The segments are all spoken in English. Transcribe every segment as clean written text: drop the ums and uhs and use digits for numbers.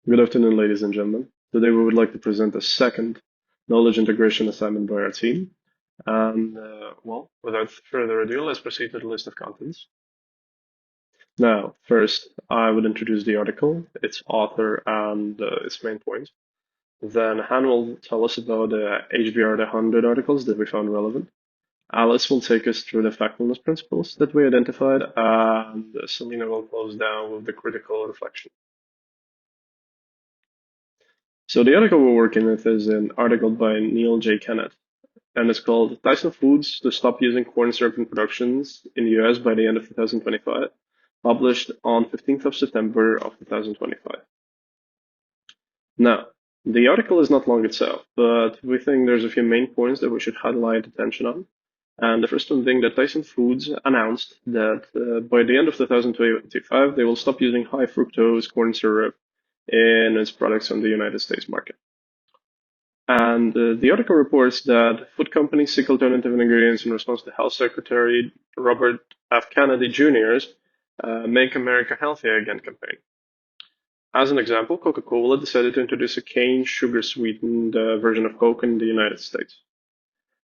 Good afternoon, ladies and gentlemen. Today we would like to present a second knowledge integration assignment by our team. Without further ado, let's proceed to the list of contents. Now, first, I would introduce the article, its author, and its main points. Then Han will tell us about the HBR 100 articles that we found relevant. Alice will take us through the factfulness principles that we identified, and Selena will close down with the critical reflection. So the article we're working with is an article by Neil J. Kennett, and it's called Tyson Foods to Stop Using Corn Syrup in Productions in the US by the End of 2025, published on 15th of September of 2025. Now, the article is not long itself, but we think there's a few main points that we should highlight attention on. And the first one being that Tyson Foods announced that by the end of 2025, they will stop using high fructose corn syrup in its products on the United States market. And the article reports that food companies seek alternative ingredients in response to Health Secretary Robert F. Kennedy Jr.'s Make America Healthy Again campaign. As an example, Coca-Cola decided to introduce a cane sugar sweetened version of Coke in the United States.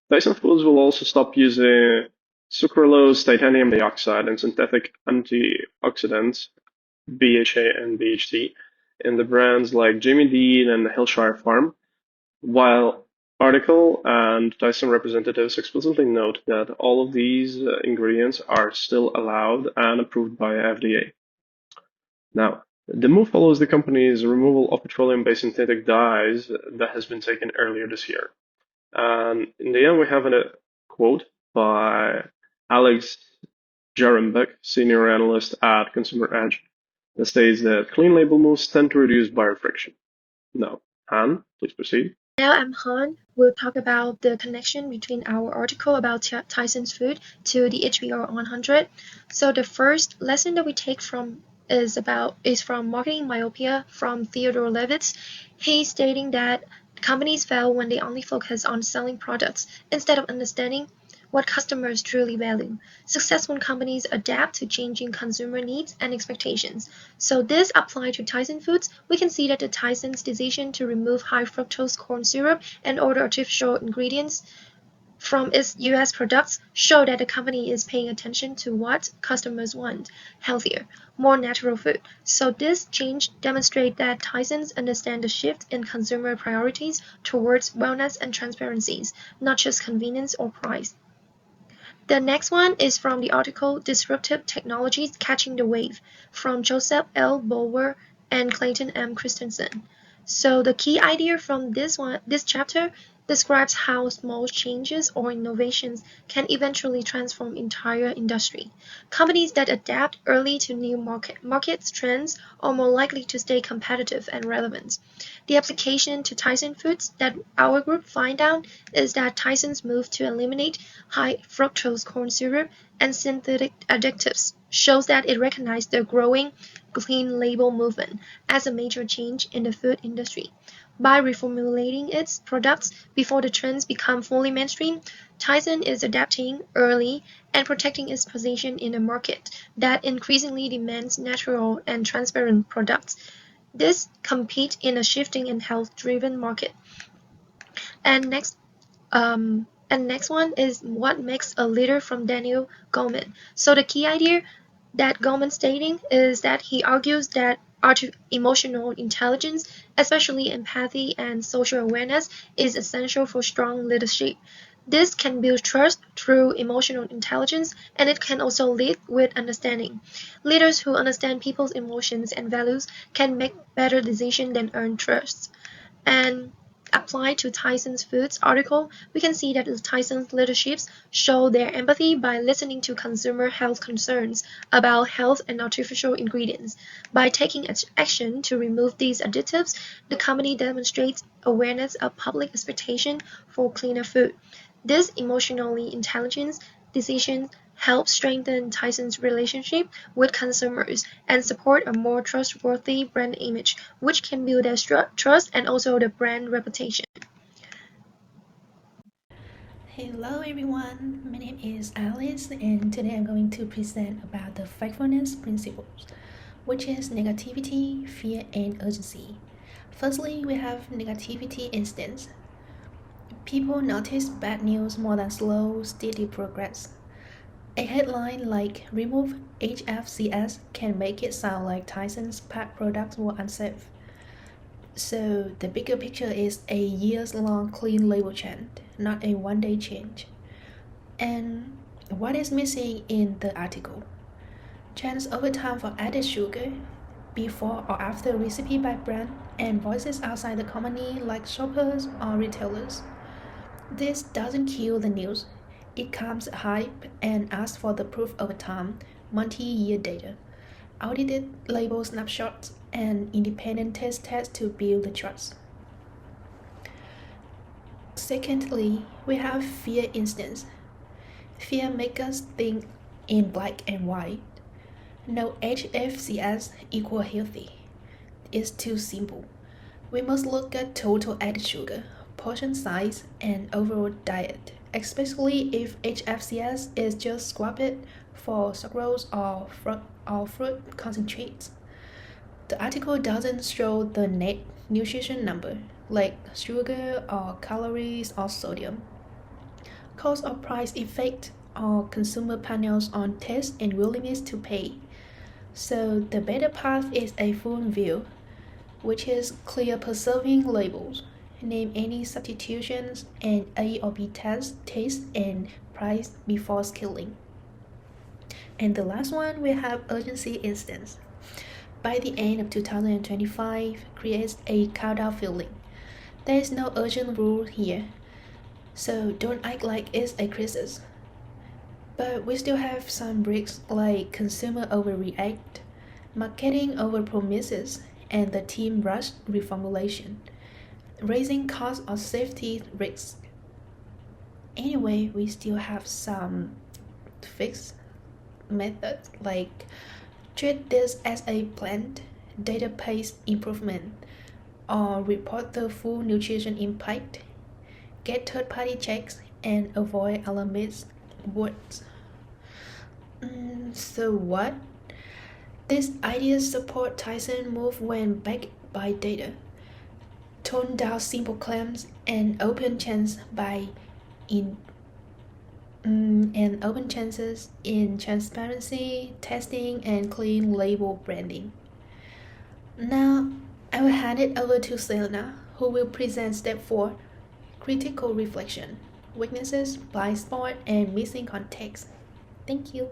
Tyson Foods will also stop using sucralose, titanium dioxide, and synthetic antioxidants, BHA and BHT, in the brands like Jimmy Dean and Hillshire Farm, while article and Tyson representatives explicitly note that all of these ingredients are still allowed and approved by FDA. Now, the move follows the company's removal of petroleum-based synthetic dyes that has been taken earlier this year. And in the end, we have a quote by Alex Jarembeck, senior analyst at Consumer Edge, that states that clean label moves tend to reduce buyer friction. Now, Han, please proceed. Now I'm Han. We'll talk about the connection between our article about Tyson's food to the HBR 100. So the first lesson that we take from is from Marketing Myopia from Theodore Levitz. He's stating that companies fail when they only focus on selling products instead of understanding what customers truly value. Successful companies adapt to changing consumer needs and expectations. So this applies to Tyson Foods. We can see that the Tyson's decision to remove high fructose corn syrup and other artificial ingredients from its US products show that the company is paying attention to what customers want: healthier, more natural food. So this change demonstrates that Tyson's understand the shift in consumer priorities towards wellness and transparencies, not just convenience or price. The next one is from the article Disruptive Technologies Catching the Wave from Joseph L. Bower and Clayton M. Christensen. So the key idea from this chapter describes how small changes or innovations can eventually transform entire industry. Companies that adapt early to new market trends are more likely to stay competitive and relevant. The application to Tyson Foods that our group find out is that Tyson's move to eliminate high fructose corn syrup and synthetic additives shows that it recognized the growing clean label movement as a major change in the food industry. By reformulating its products before the trends become fully mainstream, Tyson is adapting early and protecting its position in a market that increasingly demands natural and transparent products. This compete in a shifting and health-driven market. And next one is what makes a leader from Daniel Goleman. So the key idea that Goleman stating is that he argues that emotional intelligence, especially empathy and social awareness, is essential for strong leadership. This can build trust through emotional intelligence, and it can also lead with understanding. Leaders who understand people's emotions and values can make better decisions than earn trust. And applied to Tyson's Foods article, we can see that Tyson's leaderships show their empathy by listening to consumer health concerns about health and artificial ingredients. By taking action to remove these additives, the company demonstrates awareness of public expectation for cleaner food. This emotionally intelligent decision help strengthen Tyson's relationship with consumers and support a more trustworthy brand image, which can build their trust and also the brand reputation. Hello everyone, my name is Alice and today I'm going to present about the factfulness principles, which is negativity, fear and urgency. Firstly, we have negativity instance. People notice bad news more than slow, steady progress. A headline like "Remove HFCS" can make it sound like Tyson's pet products were unsafe. So the bigger picture is a years-long clean label change, not a one-day change. And what is missing in the article? Change over time for added sugar, before or after recipe by brand, and voices outside the company like shoppers or retailers. This doesn't kill the news. It calms hype and asks for the proof over time, multi-year data, audited label snapshots, and independent test tests to build the trust. Secondly, we have fear instance. Fear makes us think in black and white. No HFCS equal healthy. It's too simple. We must look at total added sugar, portion size, and overall diet, especially if HFCS is just swapped for sucrose or fruit concentrates. The article doesn't show the net nutrition number, like sugar or calories or sodium, cost or price effect, or consumer panels on taste and willingness to pay. So the better path is a full view, which is clear preserving labels, name any substitutions, and A or B test, taste, and price before scaling. And the last one, we have urgency instance. By the end of 2025, creates a countdown feeling. There is no urgent rule here, so don't act like it's a crisis. But we still have some risks like consumer overreact, marketing overpromises, and the team rush reformulation, raising cost or safety risks. Anyway, we still have some fixed methods like treat this as a planned data-based improvement, or report the full nutrition impact, get third-party checks, and avoid alarmist words. So what? These ideas support Tyson move when backed by data, tone down simple claims, and open chances in transparency, testing, and clean label branding. Now, I will hand it over to Selena, who will present step 4, critical reflection, weaknesses, blind spot, and missing context. Thank you.